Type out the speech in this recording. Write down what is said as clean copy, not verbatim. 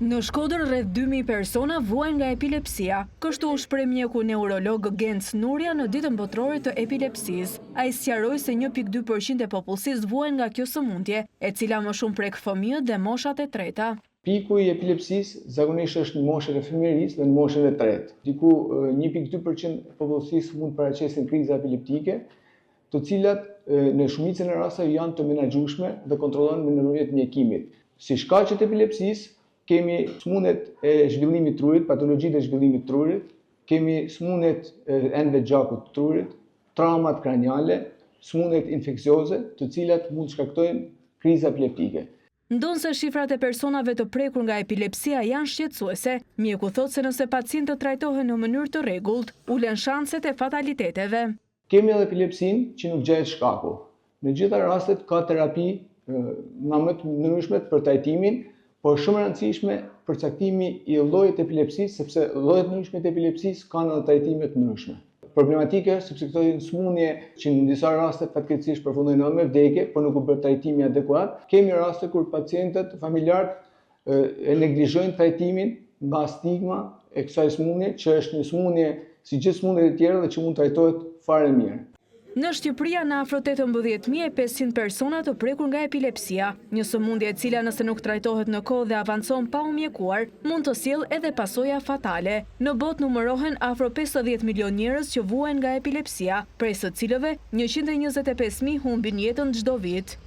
Në Shkodër rreth 2000 persona vuajnë nga epilepsia. Kështu u shpreh mjeku neurolog Genc Nuria në ditën botërore të epilepsisë. Ai sqaroi se 1.2% e popullsisë vuajnë nga kjo sëmundje, e cila më shumë prek fëmijët dhe moshat e treta. Piku i epilepsisë zakonisht është në moshën e fëmijërisë dhe në moshën e tretë. Diku 1.2% e popullsisë mund të paraqesin kriza epileptike, të cilat në shumicën e rasteve janë të menaxhueshme dhe kontrollohen nëpërmjet mjekimit. Si shkaqet e epilepsisë, kemi smundet e zhvillimit trurit, patologjitë e zhvillimit trurit, kemi smundet e endëve gjakut të trurit, traumat kraniale, smundet infeksioze, të cilat mund të shkaktojnë kriza epileptike. Ndonse shifrat e personave të prekur nga epilepsia janë shqetësuese, mjeku thotë se nëse pacientët trajtohen në mënyrë të rregullt, ulen shanset e fataliteteve. Kemi edhe epilepsinë që nuk gjehet shkaku. Në gjitha rastet ka terapi nga më të ndryshme për trajtimin, por shumë e rëndësishme përcaktimi i llojit të epilepsisë, sepse llojet të ndryshme të epilepsisë kanë edhe trajtime të ndryshme. Problematike është sepse këto janë sëmundje që në disa raste fatkeqësisht përfundojnë edhe me vdekje, por nuk u bë trajtimi adekuat. Kemi raste kur pacientët familjarët e neglizhojnë trajtimin nga stigma e kësaj sëmundje, që është një sëmundje si gjithë sëmundjet e tjera dhe që mund trajtohet fare mirë. Në Shqipëria në afro 18.500 persona të prekur nga epilepsia, një sëmundje e cila nëse nuk trajtohet në kohë dhe avancon pa u mjekuar, mund të sjellë edhe pasoja fatale. Në botë numërohen afro 50 milion njerëz që vuajnë nga epilepsia, prej së cilëve 125.000 humbin jetën çdo vit.